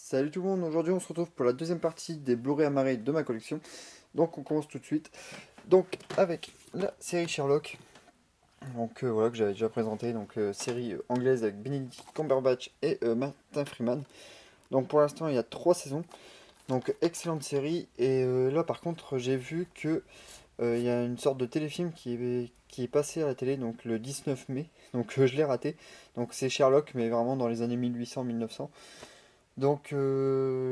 Salut tout le monde, aujourd'hui on se retrouve pour la deuxième partie des Blu-ray amarrés de ma collection. Donc on commence tout de suite. Donc avec la série Sherlock, donc voilà que j'avais déjà présenté, donc série anglaise avec Benedict Cumberbatch et Martin Freeman. Donc pour l'instant il y a 3 saisons, donc excellente série. Et là par contre j'ai vu que il y a une sorte de téléfilm qui est passé à la télé donc le 19 mai, donc je l'ai raté. Donc c'est Sherlock mais vraiment dans les années 1800-1900. Donc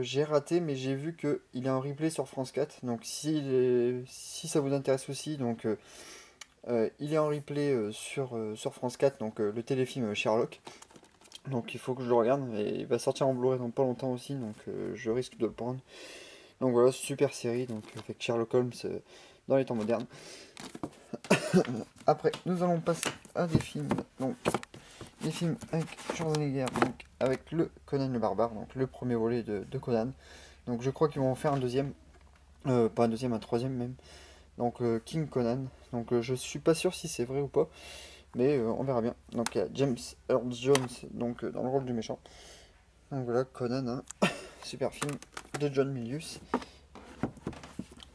j'ai raté, mais j'ai vu qu'il est en replay sur France 4. Donc si ça vous intéresse aussi, donc il est en replay sur France 4, donc le téléfilm Sherlock. Donc il faut que je le regarde. Et il va sortir en Blu-ray dans pas longtemps aussi, donc je risque de le prendre. Donc voilà, super série, donc avec Sherlock Holmes dans les temps modernes. Après, nous allons passer à des films. Donc des films avec Schwarzenegger, donc avec le Conan le Barbare, donc le premier volet de Conan. Donc je crois qu'ils vont en faire un deuxième. Pas un deuxième, un troisième même. Donc King Conan. Donc je suis pas sûr si c'est vrai ou pas, mais on verra bien. Donc il y a James Earl Jones donc dans le rôle du méchant. Donc voilà Conan, hein. Super film de John Milius.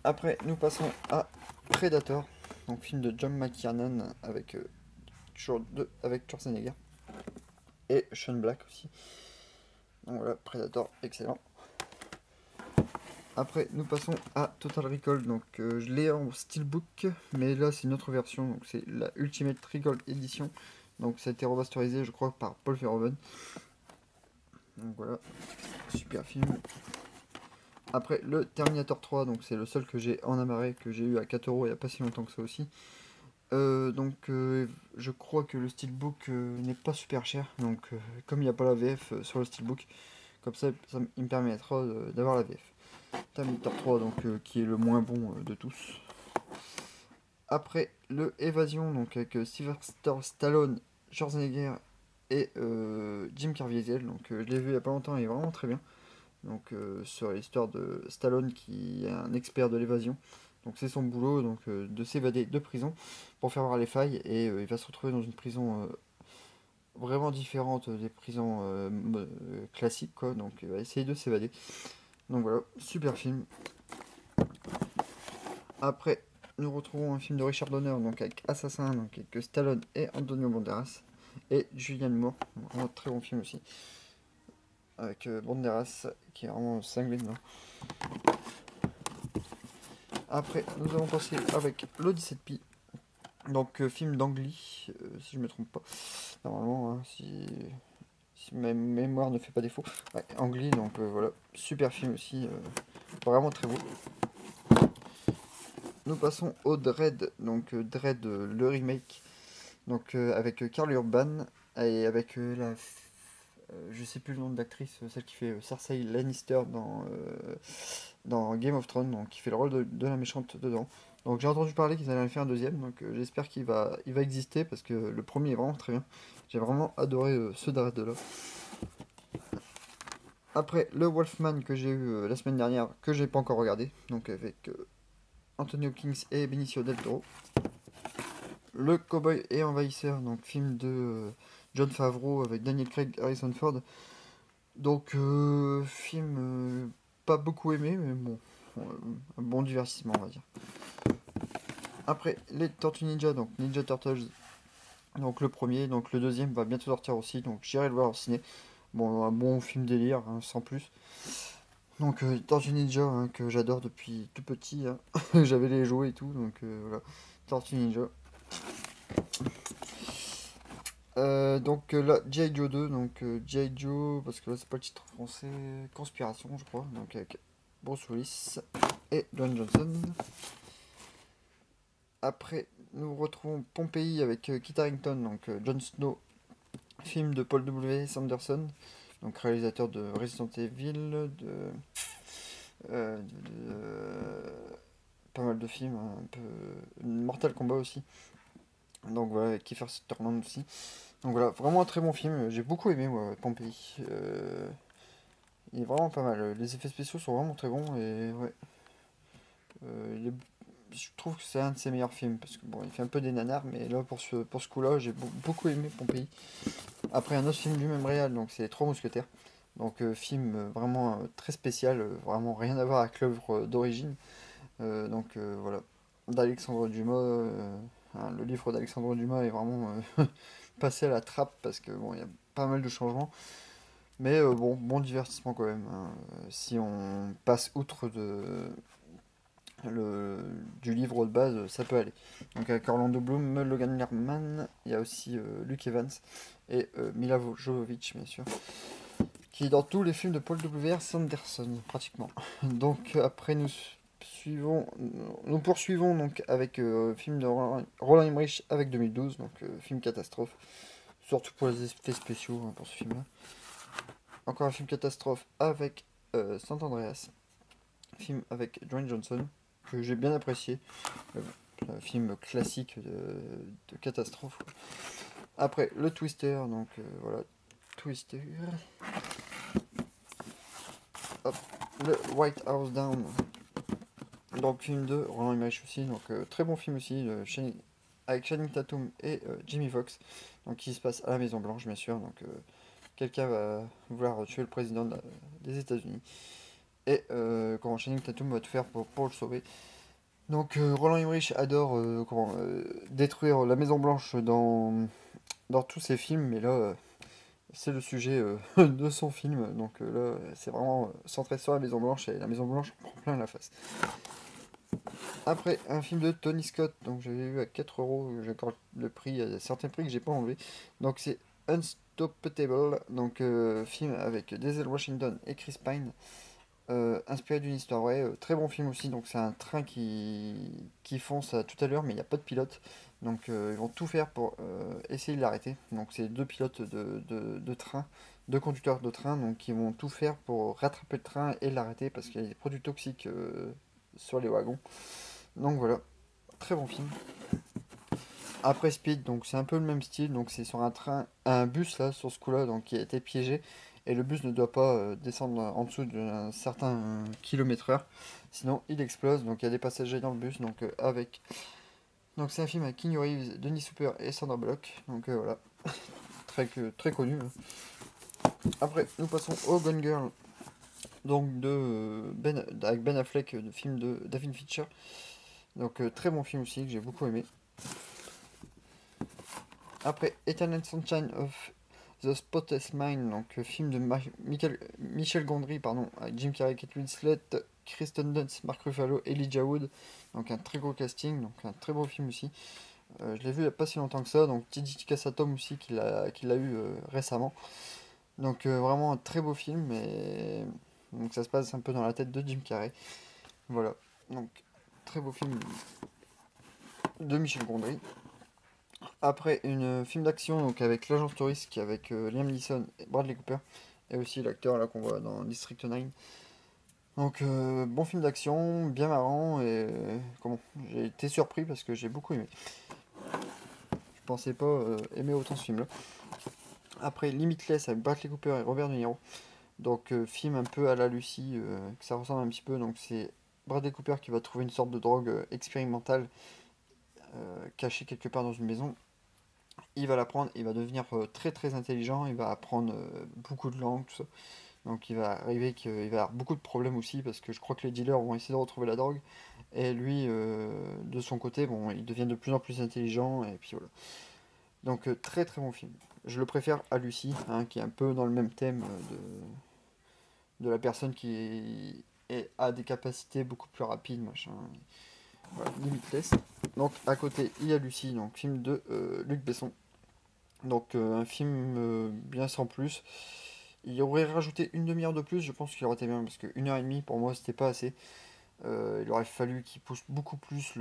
Après nous passons à Predator, donc film de John McTiernan avec avec Schwarzenegger et Sean Black aussi. Donc voilà Predator, excellent. Après, nous passons à Total Recall. Donc, je l'ai en steelbook, mais là, c'est une autre version. Donc, c'est la Ultimate Recall Edition. Donc, ça a été remasterisé, je crois, par Paul Verhoeven. Donc, voilà, super film. Après, le Terminator 3. Donc, c'est le seul que j'ai en amarré, que j'ai eu à 4 euros il n'y a pas si longtemps que ça aussi. Je crois que le steelbook n'est pas super cher. Donc, comme il n'y a pas la VF sur le steelbook, comme ça, il me permettra d'avoir la VF. Terminator 3, donc, qui est le moins bon de tous. Après le Évasion, donc avec Sylvester Stallone, Schwarzenegger et Jim Caviezel. Donc je l'ai vu il y a pas longtemps, il est vraiment très bien. Donc sur l'histoire de Stallone qui est un expert de l'évasion. Donc c'est son boulot donc de s'évader de prison pour faire voir les failles et il va se retrouver dans une prison vraiment différente des prisons classiques quoi. Donc il va essayer de s'évader. Donc voilà, super film. Après, nous retrouvons un film de Richard Donner, donc avec Assassin, donc avec Stallone et Antonio Banderas, et Julianne Moore, un très bon film aussi, avec Banderas, qui est vraiment cinglé dedans. Après, nous allons passer avec l'Odyssée de Pi, donc film d'Angly, si je me trompe pas, normalement, hein, si ma mémoire ne fait pas défaut. Ouais, Angly, donc voilà, super film aussi, vraiment très beau. Nous passons au Dread, donc Dread, le remake. Donc avec Karl Urban et avec je sais plus le nom de l'actrice, celle qui fait Cersei Lannister dans Game of Thrones, donc qui fait le rôle de la méchante dedans. Donc j'ai entendu parler qu'ils allaient en faire un deuxième, donc j'espère qu'il va exister parce que le premier est vraiment très bien. J'ai vraiment adoré ce Dread là. Après le Wolfman que j'ai eu la semaine dernière, que j'ai pas encore regardé, donc avec Anthony Hopkins et Benicio del Toro. Le Cowboy et Envahisseur, donc film de John Favreau avec Daniel Craig, Harrison Ford. Donc film pas beaucoup aimé, mais bon, euh, un bon divertissement on va dire. Après les Tortues Ninja, donc Ninja Turtles, donc le premier, donc le deuxième va bientôt sortir aussi, donc j'irai le voir au ciné. Bon, un bon film délire, hein, sans plus. Donc Tortues Ninja, hein, que j'adore depuis tout petit, hein. J'avais les jouets et tout, donc voilà. Tortues Ninja. Donc là, G.I. Joe 2, donc G.I. Joe, parce que là c'est pas le titre français, Conspiration je crois, donc avec Bruce Willis et Dwayne Johnson. Après, nous retrouvons Pompéi avec Kit Harington, donc Jon Snow, film de Paul W. Sanderson, donc réalisateur de Resident Evil, pas mal de films, hein, un peu Mortal Kombat aussi. Donc voilà, avec Kiefer Sutherland aussi. Donc voilà, vraiment un très bon film. J'ai beaucoup aimé moi, Pompéi. Il est vraiment pas mal. Les effets spéciaux sont vraiment très bons et ouais. Je trouve que c'est un de ses meilleurs films parce que bon, il fait un peu des nanars, mais là pour ce coup-là, j'ai beaucoup aimé Pompéi. Après un autre film du même réal, donc c'est Les Trois Mousquetaires. Donc film vraiment très spécial, vraiment rien à voir avec l'œuvre d'origine. Voilà, d'Alexandre Dumas. Hein, le livre d'Alexandre Dumas est vraiment passé à la trappe parce que bon, il y a pas mal de changements. Mais bon, bon divertissement quand même, hein. Si on passe outre le, du livre de base, ça peut aller. Donc avec Orlando Bloom, Logan Lerman, il y a aussi Luke Evans et Mila Jovovich, bien sûr, qui est dans tous les films de Paul W. R. Sanderson, pratiquement. Donc après suivons, nous poursuivons donc avec film de Roland Emmerich avec 2012, donc film catastrophe, surtout pour les effets spéciaux hein, pour ce film-là. Encore un film catastrophe avec Sant Andreas, film avec Dwayne Johnson, que j'ai bien apprécié. Un film classique de catastrophe. Après, le Twister, donc voilà, Twister. Hop, le White House Down, donc film de Roland Emmerich aussi, donc très bon film aussi, avec Channing Tatum et Jimmy Fox, donc qui se passe à la Maison Blanche, bien sûr. Donc quelqu'un va vouloir tuer le président des États-Unis. Et comment Channing Tatum va tout faire pour le sauver. Donc Roland Emmerich adore détruire la Maison Blanche dans tous ses films, mais là c'est le sujet de son film. Donc là c'est vraiment centré sur la Maison Blanche et la Maison Blanche prend plein la face. Après un film de Tony Scott, donc j'avais vu à 4 euros, j'accorde le prix, il y a certains prix que j'ai pas enlevé. Donc c'est Unstoppable, donc film avec Denzel Washington et Chris Pine. Inspiré d'une histoire vraie, très bon film aussi. Donc c'est un train qui fonce à tout à l'heure, mais il n'y a pas de pilote. Donc ils vont tout faire pour essayer de l'arrêter. Donc c'est deux pilotes de train, deux conducteurs de train, donc qui vont tout faire pour rattraper le train et l'arrêter parce qu'il y a des produits toxiques sur les wagons. Donc voilà, très bon film. Après Speed, donc c'est un peu le même style, donc c'est sur un train, un bus là, sur ce coup-là, donc qui a été piégé, et le bus ne doit pas descendre en dessous d'un certain kilomètre heure, sinon il explose, donc il y a des passagers dans le bus, donc c'est un film avec Keanu Reeves, Denis Hooper et Sandra Bullock, donc voilà, très connu, hein. Après, nous passons au Gone Girl, donc avec Ben Affleck, de film de David Fincher, donc très bon film aussi, que j'ai beaucoup aimé. Après, Eternal Sunshine of The Spotless Mind, donc film de Michel Gondry, pardon, avec Jim Carrey, Kate Winslet, Kristen Dunst, Mark Ruffalo, Elijah Wood, donc un très gros casting, donc un très beau film aussi. Je l'ai vu il n'y a pas si longtemps que ça, donc Titi Kassatom aussi qui l'a eu récemment. Donc vraiment un très beau film, et donc ça se passe un peu dans la tête de Jim Carrey. Voilà, donc très beau film de Michel Gondry. Après, une film d'action donc avec l'agence touriste avec Liam Neeson et Bradley Cooper et aussi l'acteur là qu'on voit dans District 9. Donc bon film d'action, bien marrant et comment j'ai été surpris parce que j'ai beaucoup aimé. Je pensais pas aimer autant ce film-là. Après Limitless avec Bradley Cooper et Robert De Niro. Donc film un peu à la Lucie, que ça ressemble un petit peu. Donc c'est Bradley Cooper qui va trouver une sorte de drogue expérimentale cachée quelque part dans une maison. Il va l'apprendre, il va devenir très intelligent, il va apprendre beaucoup de langues, tout ça. Donc il va arriver qu'il va avoir beaucoup de problèmes aussi parce que je crois que les dealers vont essayer de retrouver la drogue. Et lui, de son côté, bon, il devient de plus en plus intelligent et puis voilà. Donc très bon film. Je le préfère à Lucie, hein, qui est un peu dans le même thème de la personne a des capacités beaucoup plus rapides, machin. Voilà, Limitless. Donc à côté, il y a Lucie, donc film de Luc Besson. Donc un film bien sans plus. Il aurait rajouté une demi-heure de plus, je pense qu'il aurait été bien, parce que 1 heure et demie pour moi c'était pas assez. Il aurait fallu qu'il pousse beaucoup plus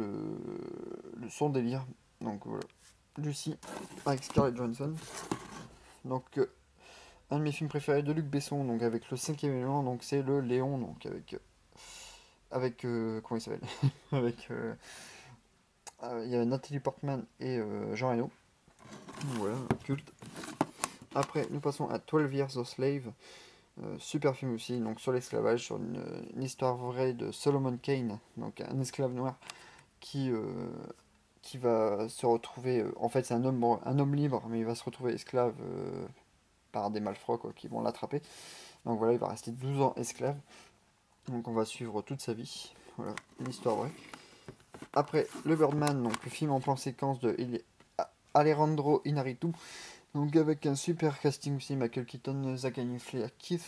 son délire. Donc voilà. Lucie avec Scarlett Johansson. Donc un de mes films préférés de Luc Besson, donc avec le cinquième élément, donc c'est le Léon, donc comment il s'appelle avec il y a Nathalie Portman et Jean Reno. Voilà, culte. Après, nous passons à 12 Years a Slave. Super film aussi, donc sur l'esclavage, sur une histoire vraie de Solomon Kane, donc un esclave noir qui, euh, qui va se retrouver. En fait, c'est un homme libre, mais il va se retrouver esclave par des malfrats quoi, qui vont l'attraper. Donc voilà, il va rester 12 ans esclave. Donc on va suivre toute sa vie. Voilà, une histoire vraie. Après, le Birdman, donc le film en plan séquence de Alejandro Inarritu. Donc avec un super casting aussi, Michael Keaton, Zach Galifianakis,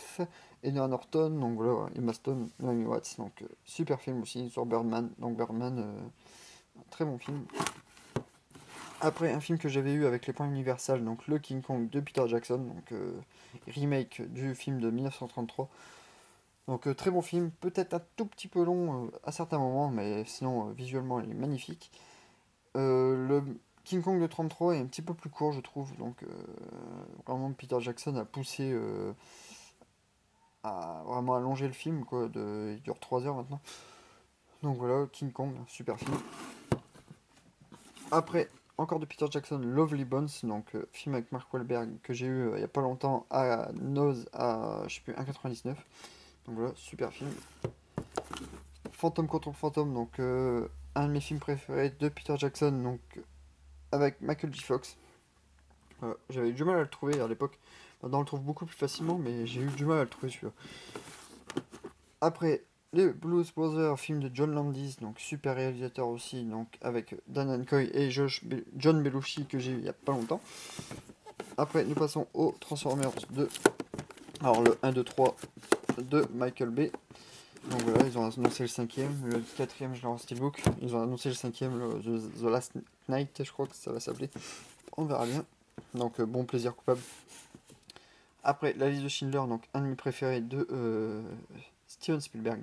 Edward Norton, donc voilà, Emma Stone, Naomi Watts. Donc super film aussi sur Birdman. Donc Birdman, un très bon film. Après, un film que j'avais eu avec les points Universal, donc le King Kong de Peter Jackson, donc remake du film de 1933. Donc très bon film, peut-être un tout petit peu long à certains moments, mais sinon visuellement il est magnifique. Le King Kong de 33 est un petit peu plus court je trouve, donc vraiment Peter Jackson a poussé à vraiment allonger le film, quoi, il dure 3 heures maintenant. Donc voilà, King Kong, super film. Après, encore de Peter Jackson, Lovely Bones, donc film avec Mark Wahlberg que j'ai eu il y a pas longtemps à Nose à je sais plus 1,99. Donc voilà, super film. Fantôme contre Fantôme, donc un de mes films préférés de Peter Jackson, donc avec Michael J. Fox. Voilà, j'avais eu du mal à le trouver à l'époque. Maintenant on le trouve beaucoup plus facilement, mais j'ai eu du mal à le trouver celui-là. Après, les Blues Brothers, film de John Landis, donc super réalisateur aussi, donc avec Dan Aykroyd et John Belushi que j'ai eu il y a pas longtemps. Après, nous passons aux Transformers 2. Alors le 1, 2, 3 de Michael Bay. Donc voilà, ils ont annoncé le cinquième, le quatrième je l'ai en steelbook. Ils ont annoncé le cinquième, The Last Night, je crois que ça va s'appeler. On verra bien. Donc bon plaisir coupable. Après, la liste de Schindler, donc un de mes préférés de Steven Spielberg.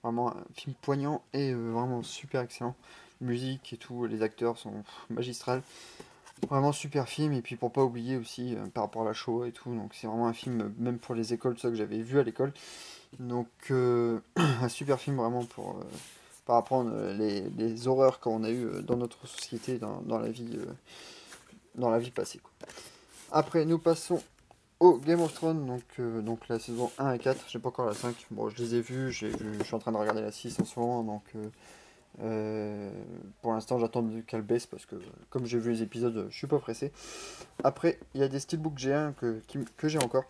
Vraiment un film poignant et vraiment super excellent. Musique et tout, les acteurs sont magistrales. Vraiment super film. Et puis pour pas oublier aussi par rapport à la Shoah et tout. Donc c'est vraiment un film, même pour les écoles, ça que j'avais vu à l'école. Donc un super film vraiment pour apprendre les horreurs qu'on a eues dans notre société, dans la vie passée, quoi. Après, nous passons au Game of Thrones, donc la saison 1 et 4, j'ai pas encore la 5. Bon, je les ai vus, je suis en train de regarder la 6 en ce moment, donc pour l'instant j'attends qu'elle baisse parce que comme j'ai vu les épisodes, je suis pas pressé. Après, il y a des steelbooks G1 que j'ai encore.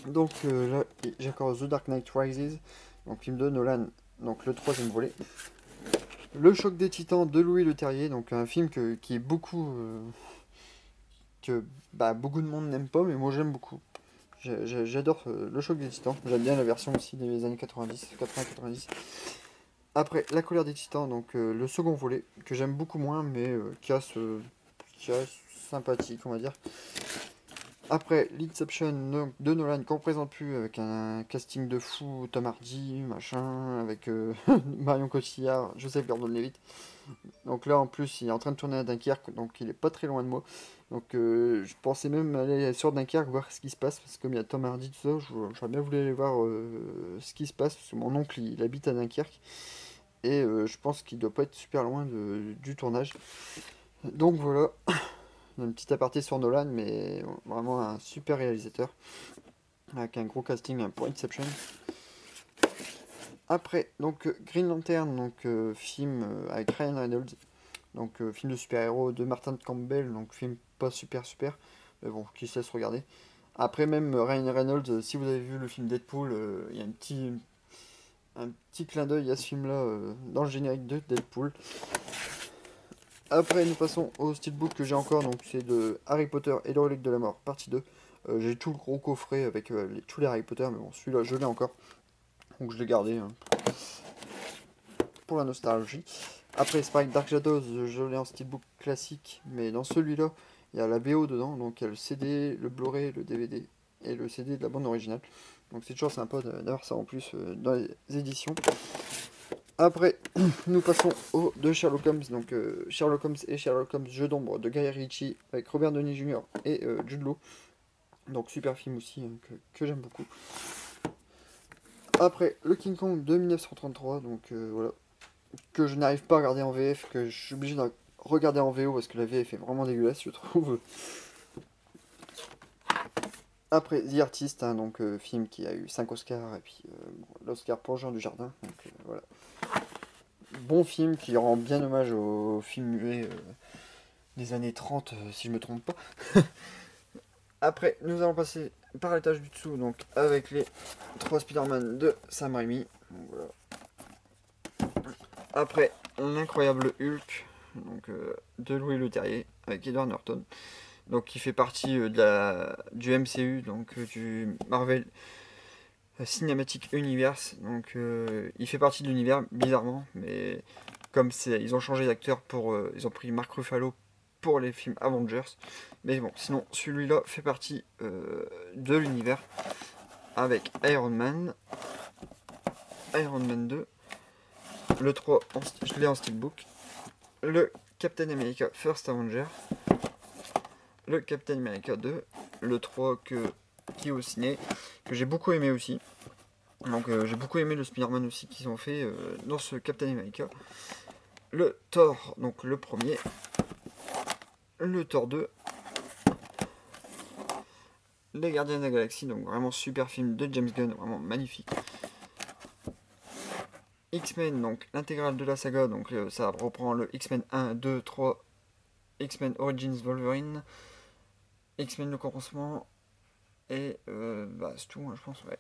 Donc là, j'ai encore The Dark Knight Rises, donc film de Nolan, donc le troisième volet. Le choc des titans de Louis Leterrier, donc un film qui est que beaucoup de monde n'aime pas, mais moi j'aime beaucoup. J'adore le choc des titans, j'aime bien la version aussi des années 90, 80-90. Après, La colère des titans, donc le second volet, que j'aime beaucoup moins, mais qui reste sympathique, on va dire. Après, l'Inception de Nolan, qu'on présente plus, avec un casting de fou, Tom Hardy, machin, avec Marion Cotillard, Joseph Gordon-Levitt. Donc là, en plus, il est en train de tourner à Dunkerque, donc il est pas très loin de moi. Donc je pensais même aller sur Dunkerque, voir ce qui se passe, parce que comme il y a Tom Hardy, tout ça, j'aurais bien voulu aller voir ce qui se passe, parce que mon oncle, il habite à Dunkerque, et je pense qu'il doit pas être super loin du tournage. Donc voilà, un petit aparté sur Nolan, mais vraiment un super réalisateur, avec un gros casting pour Inception. Après, donc Green Lantern, donc film avec Ryan Reynolds, donc film de super-héros de Martin Campbell, donc film pas super, mais bon, qui se laisse regarder. Après même Ryan Reynolds, si vous avez vu le film Deadpool, il y a un petit clin d'œil à ce film-là dans le générique de Deadpool. Après, nous passons au steelbook que j'ai encore, donc c'est de Harry Potter et le relique de la mort, partie 2. J'ai tout le gros coffret avec tous les Harry Potter, mais bon, celui-là, je l'ai encore. Donc je l'ai gardé hein, pour la nostalgie. Après, Spike Dark Shadows, je l'ai en steelbook classique, mais dans celui-là, il y a la BO dedans, donc il y a le CD, le Blu-ray, le DVD et le CD de la bande originale. Donc c'est toujours sympa d'avoir ça en plus dans les éditions. Après, nous passons au de Sherlock Holmes, donc Sherlock Holmes et Sherlock Holmes Jeu d'ombre de Guy Ritchie avec Robert Downey Jr. et Jude Law. Donc super film aussi hein, que j'aime beaucoup. Après, le King Kong de 1933, donc voilà, que je n'arrive pas à regarder en VF, que je suis obligé de regarder en VO parce que la VF est vraiment dégueulasse, je trouve. Après, The Artist, hein, donc film qui a eu 5 Oscars, et puis l'Oscar pour Jean Dujardin, donc voilà. Bon film qui rend bien hommage au film muet des années 30, si je me trompe pas. Après, nous allons passer par l'étage du dessous, donc avec les 3 Spider-Man de Sam Raimi. Donc, voilà. Après, l'incroyable Hulk, donc, de Louis Leterrier, avec Edward Norton. Donc, qui fait partie du MCU, donc du Marvel Cinematic Universe. Donc, il fait partie de l'univers, bizarrement, mais comme ils ont changé d'acteur ils ont pris Mark Ruffalo pour les films Avengers. Mais bon, sinon, celui-là fait partie de l'univers avec Iron Man 2, le 3, je l'ai en steelbook, le Captain America First Avenger, le Captain America 2, le 3 qui est au ciné, que j'ai beaucoup aimé aussi. Donc j'ai beaucoup aimé le Spider-Man aussi qu'ils ont fait dans ce Captain America. Le Thor, donc le premier, le Thor 2, les Gardiens de la Galaxie, donc vraiment super film de James Gunn, vraiment magnifique. X-Men, donc l'intégrale de la saga, donc ça reprend le X-Men 1, 2, 3, X-Men Origins Wolverine, X-Men le commencement, et bah, c'est tout, hein, je pense, ouais.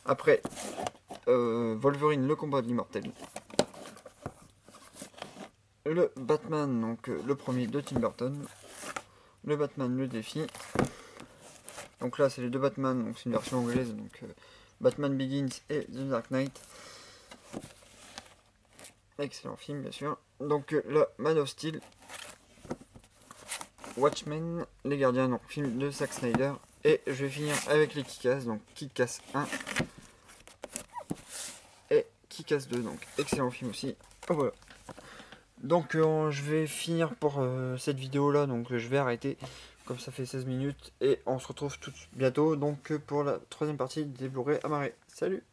Après, Wolverine le combat de l'immortel. Le Batman, donc le premier de Tim Burton. Le Batman le défi. Donc là, c'est les deux Batman, donc c'est une version anglaise, donc Batman Begins et The Dark Knight. Excellent film, bien sûr. Donc là, Man of Steel, Watchmen, Les Gardiens, donc film de Zack Snyder. Et je vais finir avec les Kick-Ass, donc Kick-Ass 1 et Kick-Ass 2, donc excellent film aussi. Oh, voilà. Donc je vais finir pour cette vidéo là, donc je vais arrêter, comme ça fait 16 minutes, et on se retrouve tout bientôt donc pour la troisième partie des Blu-ray amarrés. Salut!